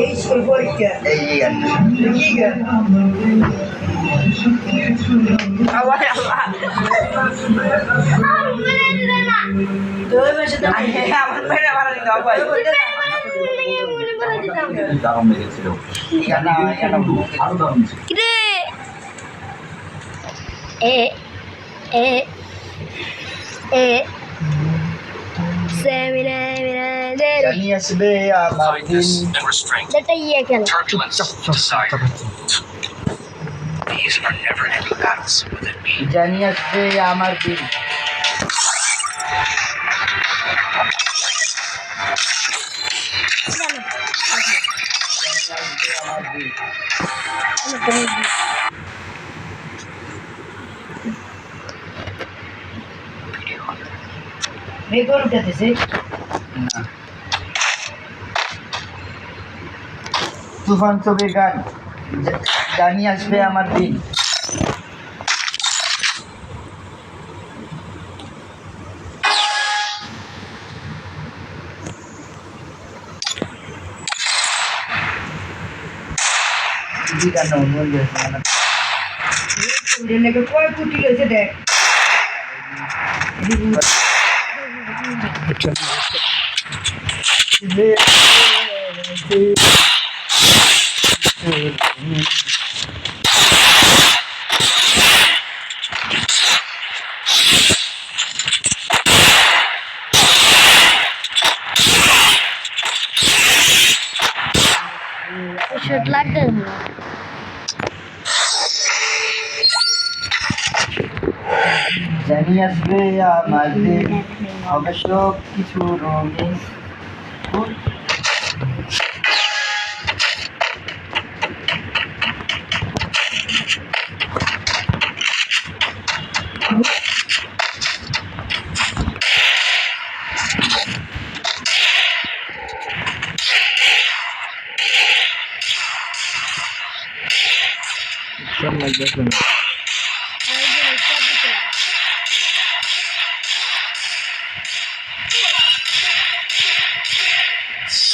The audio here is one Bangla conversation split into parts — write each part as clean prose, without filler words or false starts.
এই স্কুল পরীক্ষা এই গান কি গান আল্লাহ আল্লাহ তোর মাসে তো আমার পেটে মারা দিতে হবে দারুণ লেগেছিল এই গানটা আরো দারুণ ছিল এ এ এ সেমিনা মিনা দে জানি আসবে আমার দিন and restraint, যেটা ইয়ে খেলা turbulence, desire. These are never-ending battles within me. জানি আসবে আমার দিন রেকর্ড করতেছে না তুফান ছবির গান জানি আসবে আমার দিন কি গান মন দিয়েছে না লেগে কয় কোটি হয়েছে দেখ শুট লাগবে জানি আসবে আমার দিন হবে সব কিছু রঙিন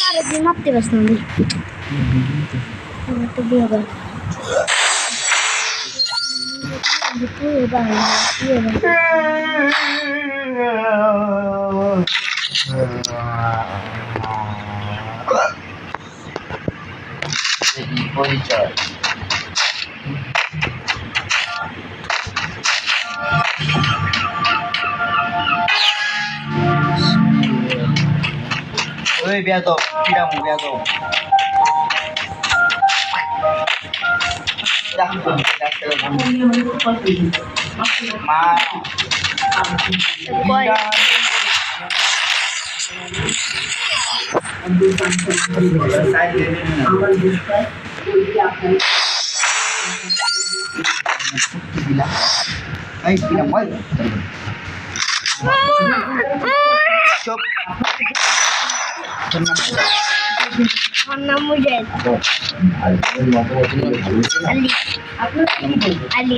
আরে তুই মারতে পারছ না তো দিয়ে দাও তুই এবার পরিচয় ওই বেয়াদব কিরাম বেয়াদব মা এই কিরাম বল চুপ আমার নাম মুজাহিদ আলী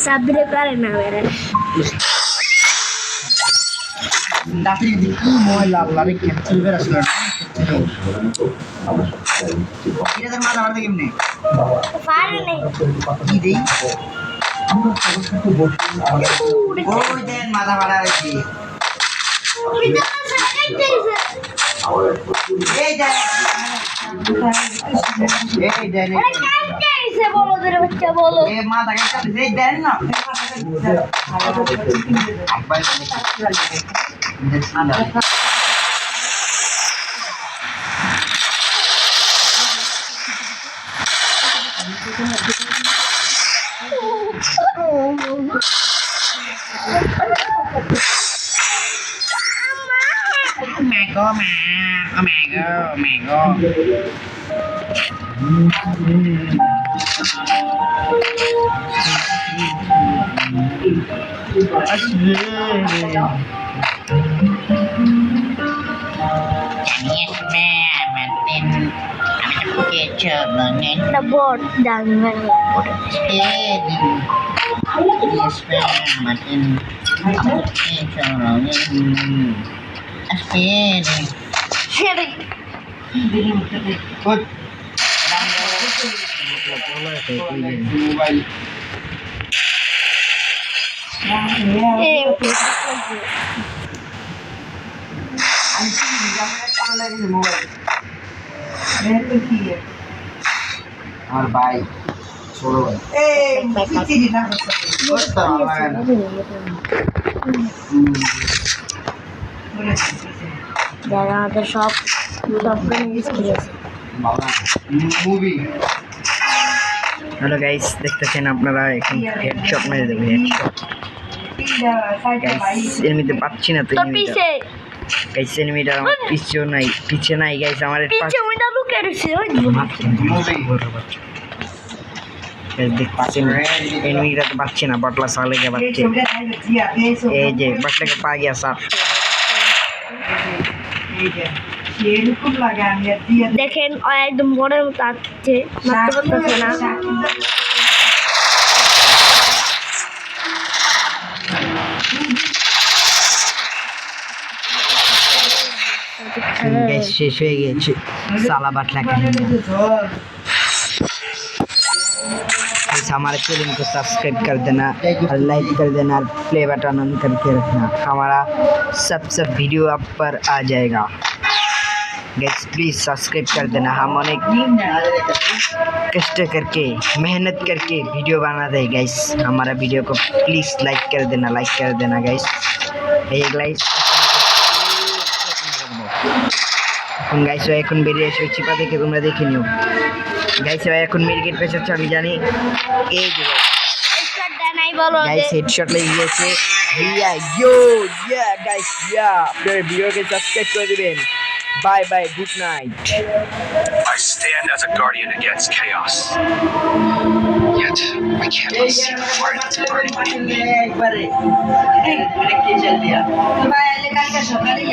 সাবরে করে না মেরে দাঁড়ি দেখি মোবাইল আল্লাহরে ক্যাপচার করে আসলো না এটা মাথা মারতে কেমনে পারে নাই কি দেই ওই দেন মাথা মারা রেখে এই দেন এই দেন বলো ধরে বাচ্চা বলো এ মাথা কেটে এই দেন না একবার The board down Yes, ma'am. সেটাই মোবাইল আমার ভাই ছোট যারা আমাদের সব মিস করেছে মুভি হ্যালো গাইস, দেখতেছেন আপনারা এখন হেডশট মেরে দেবে হেডশট। গাইস এনিমিতে পাচ্ছি না তো তোর পিছে গাইস এনিমিটার আমার পিছে নাই গাইস আমার পিছে ওইটা লুকে রয়েছে ওই গাইস দেখ পাচ্ছেন এনিমিটা তো পাচ্ছি না, বটলা সালে কে পাচ্ছে। এই যে বটলাকে পা গিয়া সাপ। দেখেন ও একদম বড়ের মতো আসছে মারতে পারতেছে না गाइस शेष हो गए साला बाटला का। गाइस हमारे चैनल को सब्सक्राइब कर देना और लाइक कर देना और प्ले बटन ऑन करके रखना, हमारा सब वीडियो आप पर आ जाएगा। गाइस प्लीज़ सब्सक्राइब कर देना, हम अनेक कष्ट करके मेहनत करके वीडियो बनाते हैं गाइस। हमारा वीडियो को प्लीज़ लाइक कर देना गाइस। एक लाइक এখন গাইস এখন বেরিয়ে এসে চিপা দেখে তোমরা দেখে নিও গাইস। এখন মেডিকেট পেছাচ্ছে আমি জানি। এই যে হেডশট দেয় নাই বলো গাইস হেডশট লেগে গিয়েছে। ইয়া গাইস আপনারা ভিডিওকে সাবস্ক্রাইব করে দিবেন। Bye bye, good night. I stand as a guardian against chaos. Yet, I can't unsee the fire that's burning within me. সকালে